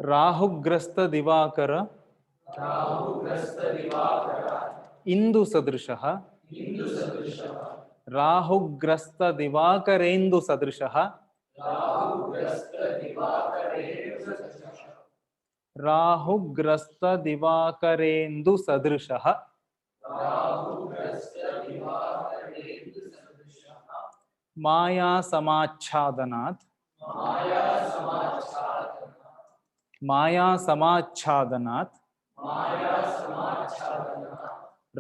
राहुग्रस्त दिवाकर इंदु सदृशः राहुग्रस्त दिवाकरेन्दु सदृशः राहुग्रस्त दिवाकरेन्दु सदृशः माया समाच्छादनात् माया समाच्छादनात्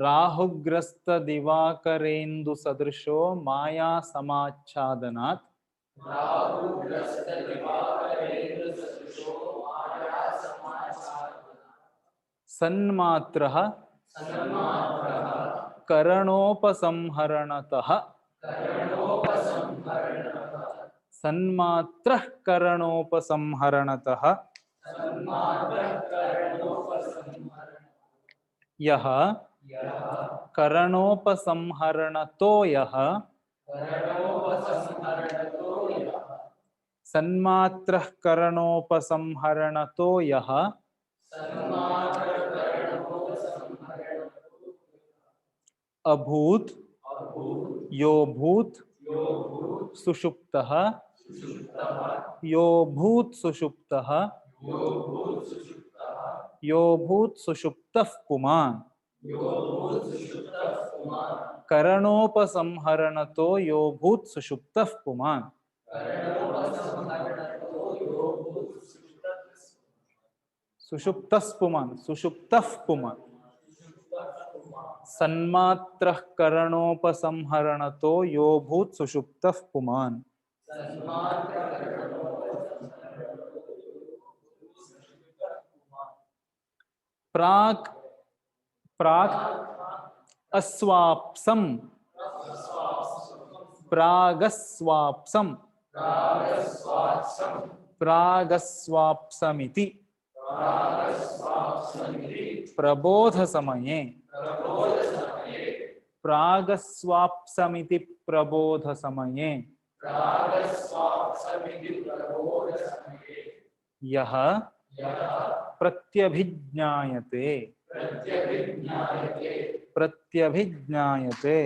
राहुग्रस्त दिवाकरेन्दु सदृशो माया समाच्छादनात् सन्मात्रः करणोपसंहरणतः सन्मात्रः करणोपसंहरणतः यः करणोपसंहरणतो यः सन्मात्रः करणोपसंहरणतो यः अभूत यो भूत सुषुप्तः यो भूत सुषुप्तः यो भूत सुषुप्तः पुमान् करणोपसंहरणतो यो भूत सुषुप्तः पुमान् सुषुप्तः पुमान् सुषुप्तः पुमान् सन्मात्रः करणोपसंहरणतो यो भूत सुषुप्तः पुमान् प्राक् प्राक् अस्वाप्सं प्रागस्वाप्सं प्रागस्वाप्समिति प्रबोध समये प्रागस्वाप्समिति प्रबोध समये यः प्रत्यभिज्ञायते प्रत्यभिज्ञायते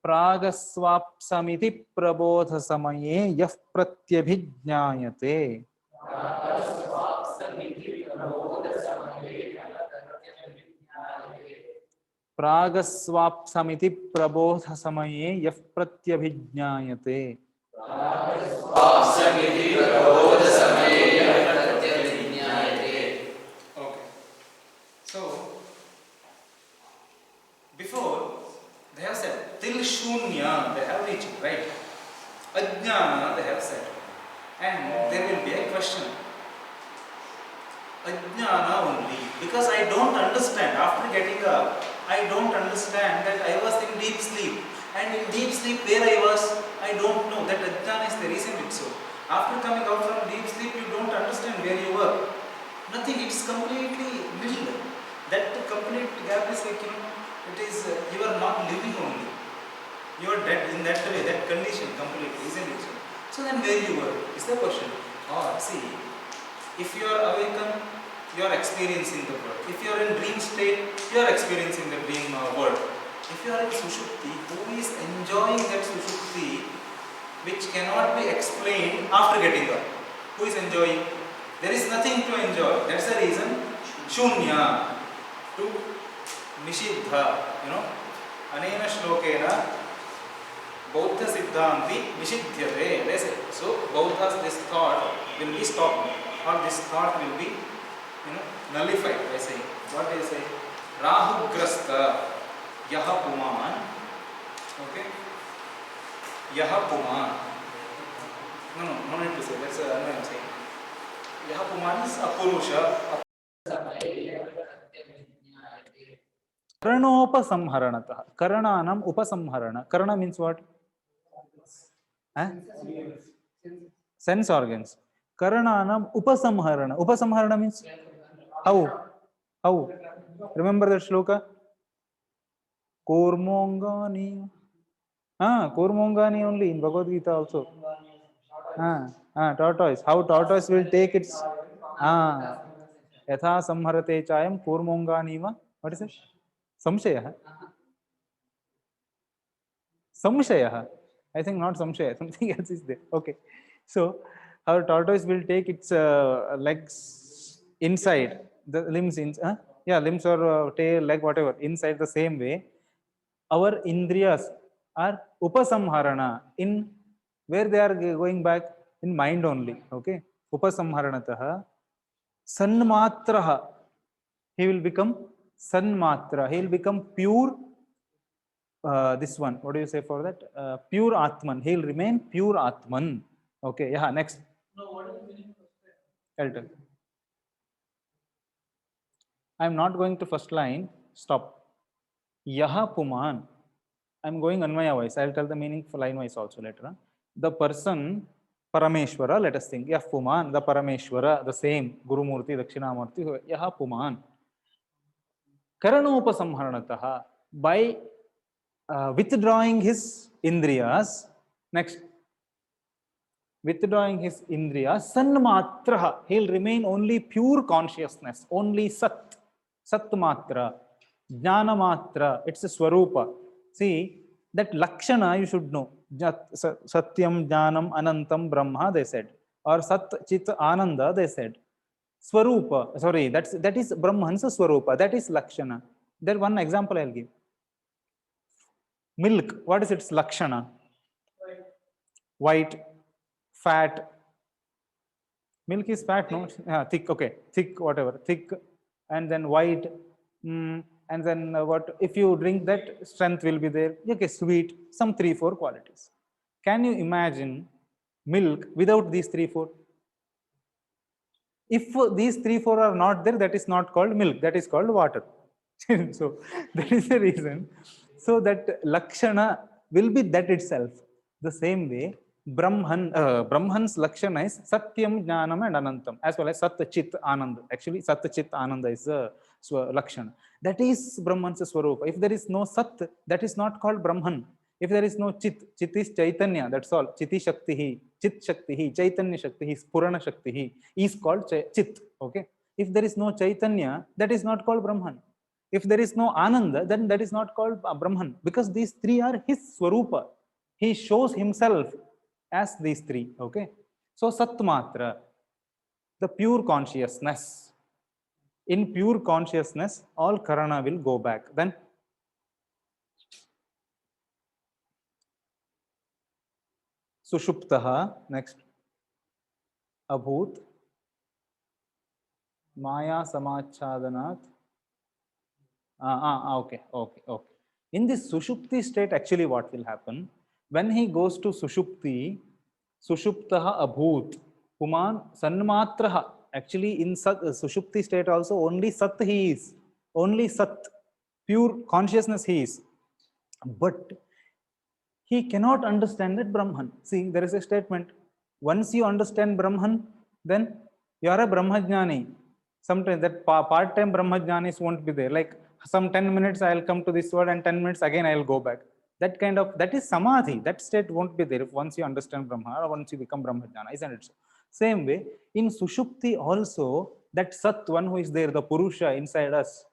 प्रागस्वाप्समिति प्रबोध समये यः प्रत्यभिज्ञायते प्रागस्वाप्समिति प्रबोध समये यः प्रत्यभिज्ञायते Okay. So before they have said till shunya they have reached, right? Ajnana they have said, and there will be a question. Ajnana only, because I don't understand. After getting up, I don't understand that I was in deep sleep, and in deep sleep where I was, I don't know. That ajnana is there, isn't it so? After coming out from deep sleep, you don't understand where you were. Nothing. It's completely middle. That complete gap is like, it is you are not living only. You are dead in that way, that condition completely, isn't it so? So then where you were is the question. Or see, if you are awakened, you are experiencing the world. If you are in dream state, you are experiencing the dream world. If you are in sushupti, who is enjoying that sushupti which cannot be explained after getting up? Who is enjoying? There is nothing to enjoy. That's the reason shunya to nishiddha. Anena shlokena Bauddha Siddhanti Nishidhyate. They say. So Bauddha's this thought will be stopped, or this thought will be nullified by saying. What they say? Rahugrasta Yaha Puman. Okay? Yaha Puman. No need to say. That's what I'm saying. Yaha Puman is a Purusha. करणोपसंहरणतः करणानाम् उपसंहरण. Karana means what? Sense organs. Karananam upasamharana. Upasamharana means how? How? Remember that shloka? Kormongani. Kormongani only in Bhagavad Gita also. Tortoise. How tortoise will take its यथा संहरते चायं कूर्मोंगानीव. What is it? संशयः. Samshayah. I think not samshaya. Something else is there. Okay. So our tortoise will take its legs inside the limbs in limbs or tail, leg, whatever, inside the same way. Our indriyas are upasamharana, in where they are going back in mind only. Okay. Upasamharanatah sanmatraha. He will become sanmatra. He will become pure. This one, what do you say for that? Pure Atman. He will remain pure Atman. Okay, yeah, next. No, what is the meaning of that? I'll tell. I'm not going to first line. Stop. Yaha Puman. I'm going Anvaya wise. I'll tell the meaning for line wise also later. The person, Parameshwara, let us think. Yah Puman, the Parameshwara, the same, Guru Murti, Dakshinamurti, Yaha Puman. Karanopasamharanataha. By withdrawing his indriyas, next, withdrawing his indriyas, sanmatraha, he'll remain only pure consciousness, only sat, satmatra, jnanamatra, it's a swarupa. See, that lakshana you should know. Satyam, jnanam, anantam, brahma, they said. Or sat, chit, ananda, they said. Swarupa, sorry, that is Brahman's swarupa, that is lakshana. There one example I'll give. Milk, what is its lakshana? White, fat. Milk is fat, no? Thick, okay, thick, whatever, thick, and then white, and then what? If you drink that, strength will be there. Okay, sweet, some 3-4 qualities. Can you imagine milk without these 3-4? If these 3-4 are not there, that is not called milk, that is called water. So that is the reason. So that lakshana will be that itself. The same way, Brahman's lakshana is satyam, jnanam and anantam, as well as sat, chit, ananda. Actually, sat, chit, ananda is the lakshana. That is Brahman's swarupa. If there is no sat, that is not called Brahman. If there is no chit, chit is chaitanya, that's all. Chiti shaktihi, chit shaktihi, chaitanya shaktihi, spurana shaktihi is called chit. Okay. If there is no chaitanya, that is not called Brahman. If there is no Ananda, then that is not called Brahman, because these three are his swarupa. He shows himself as these three. Okay. So Satmatra, the pure consciousness. In pure consciousness, all Karana will go back. Then Sushuptaha, next. Abhut, Maya Samachhadanat. Okay. In this Sushupti state, actually what will happen? When he goes to Sushupti, Sushuptaha Abhut, Puman Sanmatraha. Actually, in Sushupti state also, only Sat he is. Only Sat, pure consciousness he is. But he cannot understand that Brahman. See, there is a statement. Once you understand Brahman, then you are a Brahmajnani. Sometimes that part-time Brahmajnanis won't be there. Like some 10 minutes I'll come to this word and 10 minutes again I'll go back. That is samadhi. That state won't be there if once you understand Brahma or once you become Brahmajnana, isn't it so? Same way, in Sushupti also, that Sat, one who is there, the Purusha inside us,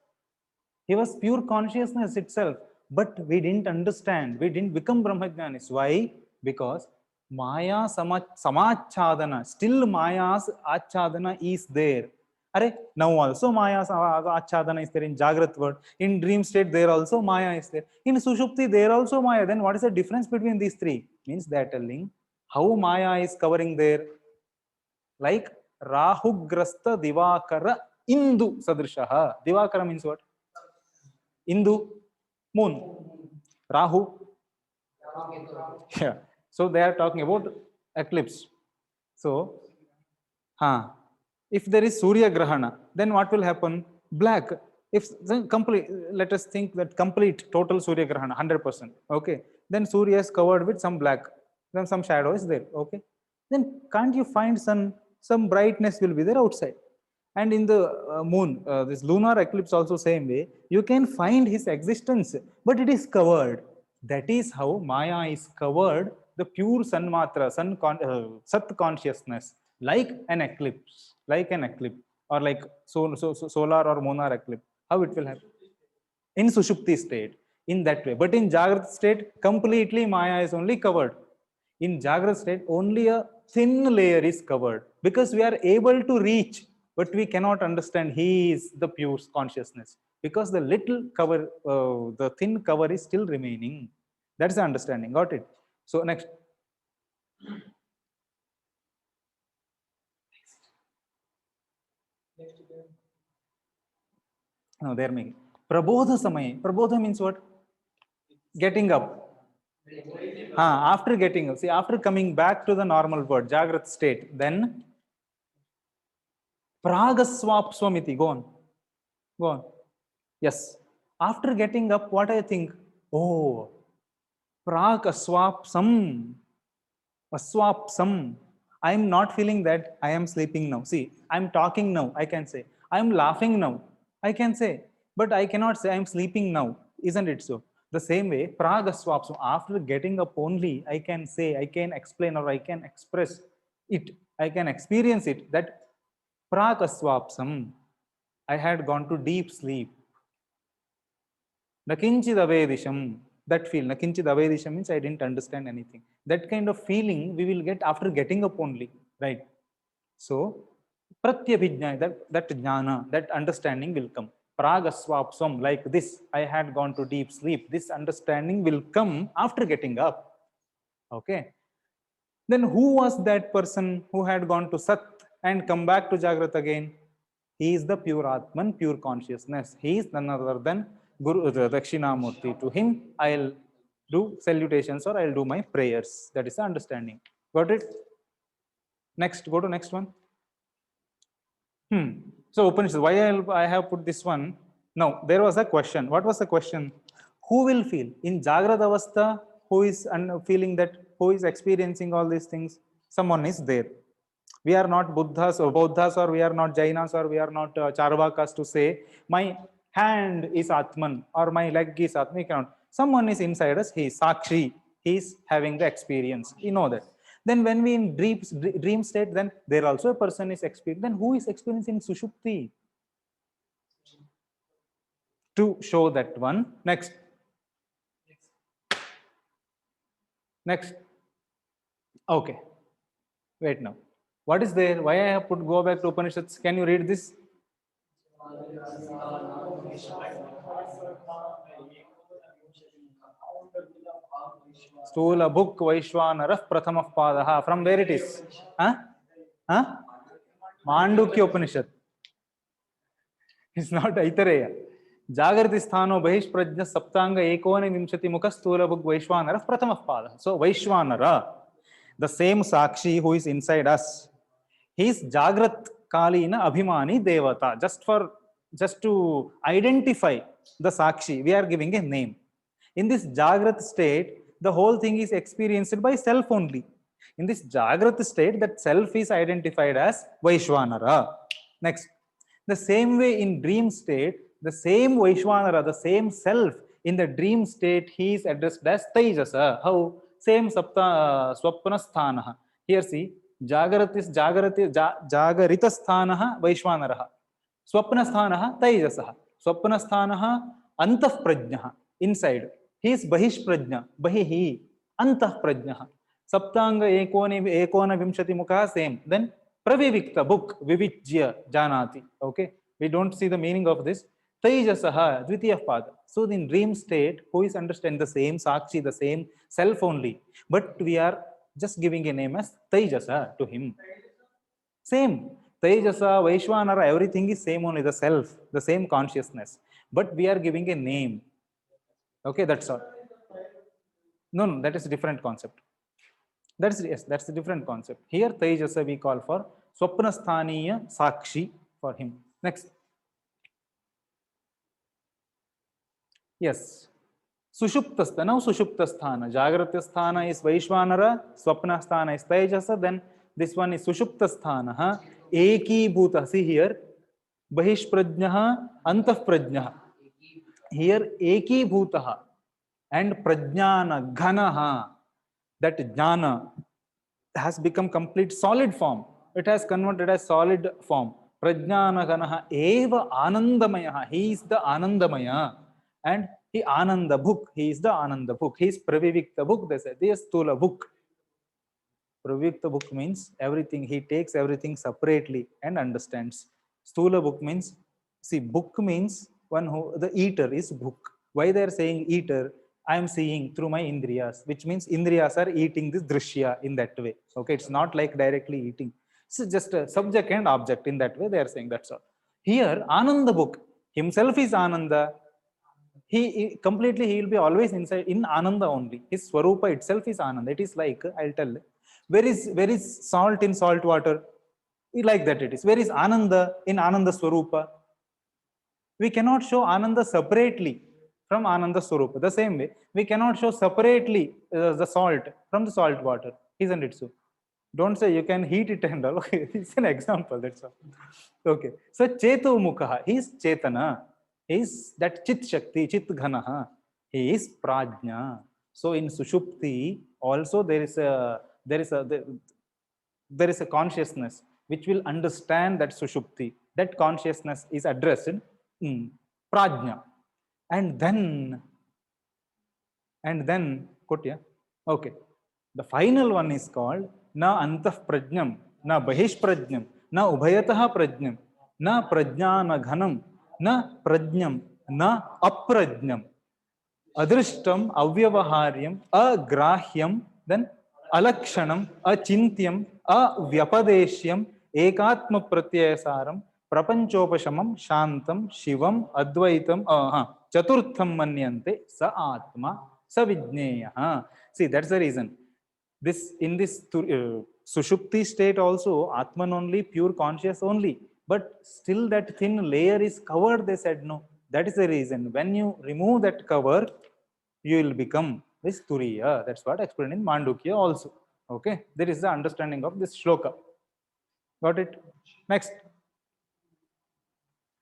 he was pure consciousness itself. But we didn't understand. We didn't become Brahmajnanis. Why? Because Maya Samachadana, still Maya's Achadana is there. Now also Maya's Achadana is there in Jagrat world. In dream state, there also Maya is there. In Sushupti, there also Maya. Then what is the difference between these three? Means they are telling how Maya is covering there. Like Rahugrasta Divakara Indu Sadrishaha. Divakara means what? Indu, moon. Rahu. Yeah. So they are talking about eclipse. So, if there is Surya Grahana, then what will happen? Black. If complete, let us think that complete total Surya Grahana, 100%. Okay. Then Surya is covered with some black. Then some shadow is there. Okay. Then can't you find some brightness will be there outside? And in the moon, this lunar eclipse also same way, you can find his existence, but it is covered. That is how Maya is covered the pure Sanmatra, Sat consciousness, like an eclipse, or like solar or lunar eclipse. How it will happen? In Sushupti state, in that way. But in Jagrat state, completely Maya is only covered. In Jagrat state, only a thin layer is covered because we are able to reach, but we cannot understand He is the pure consciousness because the little cover, the thin cover is still remaining. That's the understanding. Got it? So next. No, there me. Prabodha Samay. Prabodha means what? Getting up. After getting up. See, after coming back to the normal world, Jagrat state, then Pragaswap Swamiti. Go on. Go on. Yes. After getting up, what I think? Oh, Pragaswapsam. Aswapsam. I am not feeling that I am sleeping now. See, I am talking now. I can say. I am laughing now. I can say. But I cannot say I am sleeping now. Isn't it so? The same way, Pragaswapsam. After getting up only, I can say, I can explain, or I can express it. I can experience it. That Pragaswapsam. I had gone to deep sleep. Nakinchid avedisham. That feel, Nakinchid avedisham means I didn't understand anything. That kind of feeling we will get after getting up only, right? So, pratyabhijna, that jnana, that understanding will come. Pragaswapsam, like this, I had gone to deep sleep. This understanding will come after getting up. Okay. Then who was that person who had gone to Sat and come back to Jagrat again? He is the pure Atman, pure consciousness. He is none other than Guru Dakshinamurti. To him, I'll do salutations or I'll do my prayers. That is the understanding. Got it? Next, go to next one. So Upanishad, why I have put this one? No, there was a question. What was the question? Who will feel in Jagrat Avastha? Who is feeling that? Who is experiencing all these things? Someone is there. We are not Buddhas or Bodhas, or we are not Jainas, or we are not Charvakas to say my hand is Atman or my leg is Atman. We cannot. Someone is inside us. He is Sakshi. He is having the experience. You know that. Then when we in dream state, then there also a person is experiencing. Then who is experiencing Sushupti? To show that one. Next. Next. Okay. Wait now. What is there? Why I have put go back to Upanishads? Can you read this? Stula Bhuk Vaishwanarah Prathamah Padaha. From where it is? Mandukya Upanishad. It's not Aitareya. Jagrati Sthano Bahish Prajna Saptanga Ekone Vimshati Mukha Stula Bhuk Vaishwanarah Prathamah Padaha. So Vaishwanara, the same Sakshi who is inside us, he is Jagrat Kalina Abhimani Devata. Just to identify the Sakshi, we are giving a name. In this Jagrat state, the whole thing is experienced by self only. In this Jagrat state, that self is identified as Vaishwanara. Next. The same way in dream state, the same Vaishwanara, the same self, in the dream state, he is addressed as Taijasa. How? Same Swapnasthanaha. Here see, Jagaritasthanaha Vaishwanaraha. Swapnasthanaha Taijasaha. Swapnasthanaha Antah Prajnaha. Inside. He is Bahish Prajna. Bahihi. Antah Prajnaha. Saptanga Ekona Vimshati Mukha, same. Then Pravivikta, book, Vivijya, Janati. Okay. We don't see the meaning of this. Taijasaha, Dvitiya Pada. So in dream state, who is understanding the same Sakshi, the same self only. But we are just giving a name as Taijasa to him. Same. Taijasa, Vaishwanara, everything is same only, the self, the same consciousness. But we are giving a name. Okay, that's all. No, that is a different concept. That's a different concept. Here, Taijasa we call for Swapnasthaniya Sakshi for him. Next. Yes. Sushuptasthana. Now Sushuptasthana. Jagratyasthana is Vaishwanara. Swapnasthana is Taijasa. Then this one is Sushuptasthana. Eki Bhuta. See here. Bahish Prajnaha. Antah Prajnaha. Here Eki Bhutaha and Prajnana Ghanaha. that jnana has become complete solid form. It has converted as solid form. Prajnanaganaha eva anandamaya. He is the anandamaya. And he ananda bhuk. He is the ananda bhuk. He is pravivikta bhuk. They say. He is stula bhuk. Pravivikta bhuk means everything. He takes everything separately and understands. Stula bhuk means, see, book means one who, the eater is book. Why they are saying eater? I am seeing through my indriyas, which means indriyas are eating this drishya in that way. Okay, it's not like directly eating. It's just a subject and object in that way. They are saying that's all. Here, Ananda book himself is Ananda. He completely, he will be always inside in Ananda only. His Swarupa itself is Ananda. It is like, I'll tell, where is salt in salt water? Like that it is. Where is Ananda in Ananda Swarupa? We cannot show Ananda separately from Ananda Swarupa. The same way, we cannot show separately the salt from the salt water. Isn't it so? Don't say you can heat it and all. Okay, it's an example, that's all. Okay, so Chetu Mukha, he is Chetana. He is that Chit Shakti, Chit Ghanaha. He is Prajna. So in Sushupti, also there is a consciousness which will understand that Sushupti. That consciousness is addressed in Prajna. And then, Kotya, okay. The final one is called na antah prajnam, na bahish prajnam, na ubhayatah prajnam, na prajnana ghanam, na prajnam, na aprajnam. Adrishtam, avyavaharyam, agrahyam, then alakshanam, achintyam, avyapadeshyam, ekatma pratyasaram, prapanchopashamam, shantam, shivam, advaitam, chaturtham manyante, sa atma, sa vijneya. See, that's the reason. This in this Sushupti state also, Atman only, pure conscious only. But still that thin layer is covered, they said no. That is the reason. When you remove that cover, you will become this Turiya. That's what explained in Mandukya also. Okay, there is the understanding of this shloka. Got it? Next.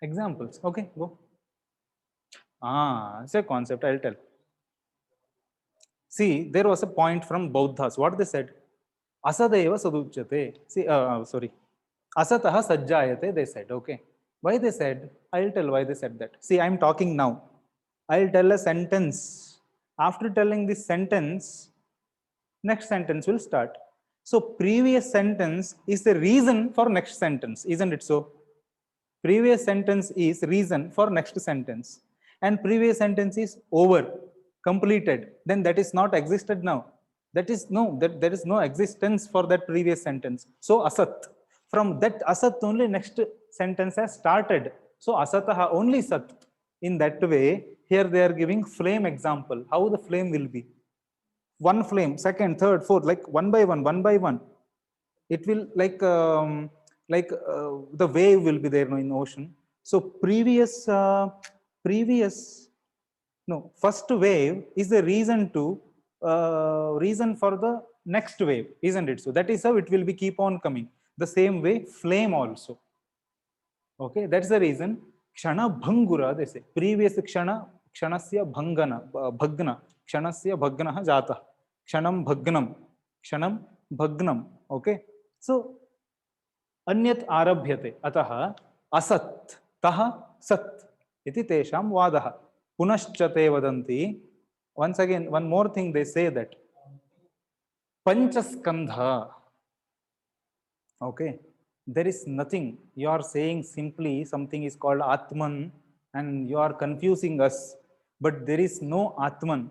Examples. Okay, go. It's a concept, I'll tell. See, there was a point from Bauddhas. What they said? Asadeva saduchyate. See, sorry. Asataha sajjayate, they said. Okay. Why they said? I'll tell why they said that. See, I'm talking now. I'll tell a sentence. After telling this sentence, next sentence will start. So, previous sentence is the reason for next sentence. Isn't it so? Previous sentence is reason for next sentence. And previous sentence is over, completed. Then that is not existed now. That is no, that there is no existence for that previous sentence. So asat. From that asat only next sentence has started. So asataha only sat. In that way, here they are giving flame example. How the flame will be. One flame, second, third, fourth, like one by one. It will like the wave will be there in ocean. So first wave is the reason for the next wave, isn't it? So that is how it will be keep on coming. The same way, flame also. Okay, that's the reason. Kshana bhangura, they say. Previous kshana, kshanasya bhagna, kshanasya bhagnaha jata. Kshanam bhagnam. Okay. So, अन्यत् आरभ्यते अतः असत् तः सत् इति तेषां वादः पुनश्च ते वदन्ति once again one more thing they say that panchaskandha. Okay, there is nothing. You are saying simply something is called Atman and you are confusing us, but there is no Atman.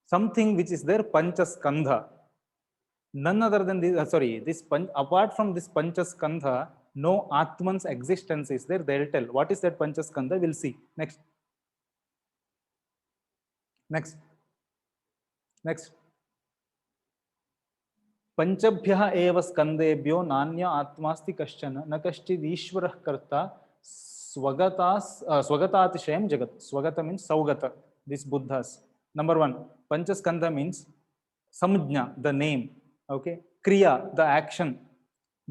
Something which is there, panchaskandha. None other than this, apart from this Panchaskandha, no Atman's existence is there. They'll tell. What is that Panchaskandha? We'll see. Next. Panchabhya eva skandebhyo nanya atmasti kaschana na kaschid ishvarah karta swagatatishayam jagat. Swagata means saugata. This Buddhas. Number one, Panchaskandha means samjna, the name. Okay, kriya, the action.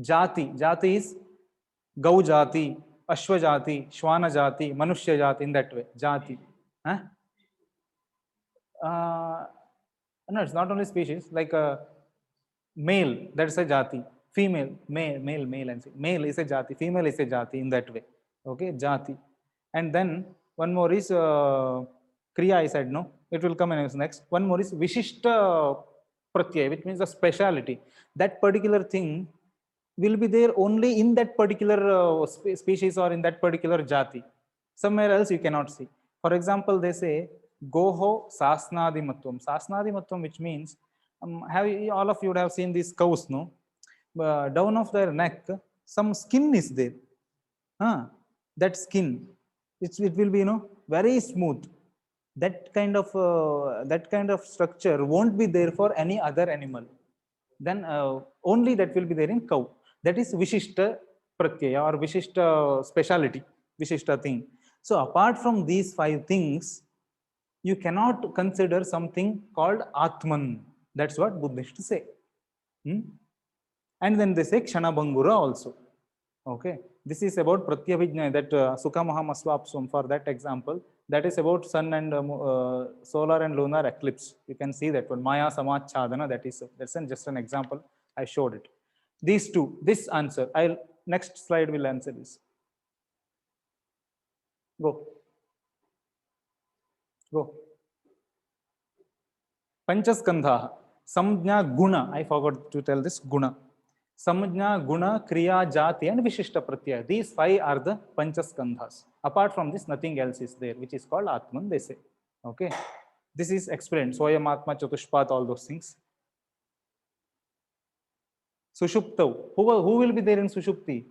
Jati is gau jati, ashwa jati, shwana jati, manushya jati, in that way. Jati. No, it's not only species, like a male, that's a jati. Female, male, and male is a jati, female is a jati in that way. Okay, jati. And then one more is kriya, I said no. It will come in next. One more is vishishta pratyay, which means a speciality. That particular thing will be there only in that particular species or in that particular jati. Somewhere else you cannot see. For example, they say goho sasnadimatvam. Sasnadimatvam, which means all of you would have seen these cows, no? Down of their neck, some skin is there. That skin, it will be, very smooth. That kind of structure won't be there for any other animal. Then only that will be there in cow. That is vishishta pratyaya or vishishta speciality, vishishta thing. So apart from these 5 things, you cannot consider something called Atman. That's what Buddhists say. And then they say Kshanabhangura also. Okay, this is about Pratyabhijna, that Sukha Mahamaswapsum, for that example. That is about sun and solar and lunar eclipse. You can see that one, Maya Samachadana, that's just an example. I showed it. These two, this answer, next slide will answer this. Go. Panchaskandha, Samjna Guna, I forgot to tell this, Guna. Samjna, Guna, Kriya, Jati, and Vishishta Pratyaya. These 5 are the Panchaskandhas. Apart from this, nothing else is there, which is called Atman, they say. Okay. This is explained. Soyam Atma, Chatushpat, all those things. Sushupta. Who will be there in Sushupti?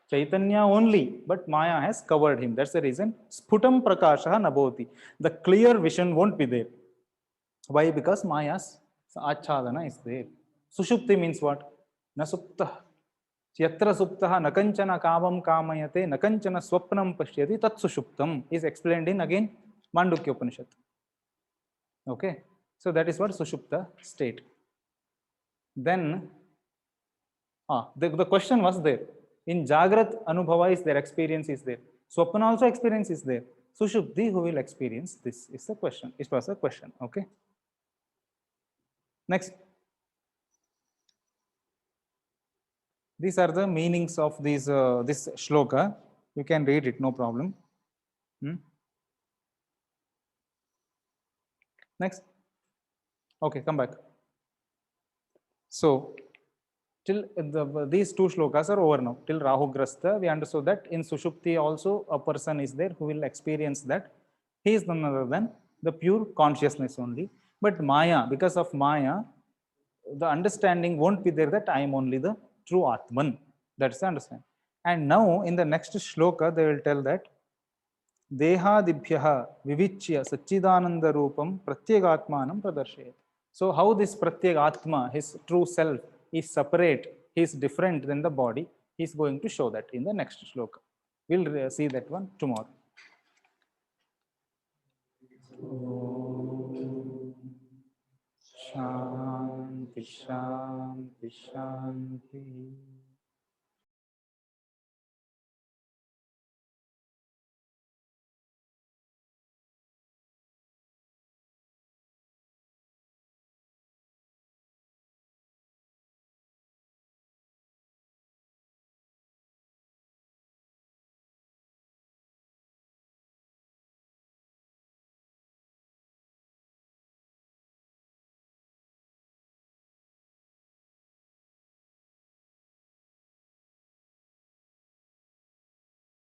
Chaitanya only, but Maya has covered him. That's the reason. Sputam Prakasha Nabhoti. The clear vision won't be there. Why? Because Maya's achadana is there. Sushupti means what? Nasupta. Yatra suptaha nakanchana kavam kamayate nakanchana swapnam pashyati tat sushuptam is explained in again Mandukya Upanishad. Okay. So that is what Sushupta state. Then the question was there. In Jagrat Anubhava is there, experience is there. Swapna also experience is there. Sushupti, who will experience this is the question. It was a question. Okay. Next. These are the meanings of these this shloka. You can read it, no problem. Next. Okay, come back. So, till these 2 shlokas are over now. Till Rahu Grastha, we understood that in Sushupti also a person is there who will experience that. He is none other than the pure consciousness only. But Maya, because of Maya, the understanding won't be there that I am only the true Atman. That's the understanding. And now in the next shloka, they will tell that Dehadibhyaha vivichya Satchidananda Rupam Pratyegatmanam Pradarshayat. So how this Pratyegatma, his true self, is separate, he is different than the body, he is going to show that in the next shloka. We'll see that one tomorrow. Shanti, Shanti, Shanti.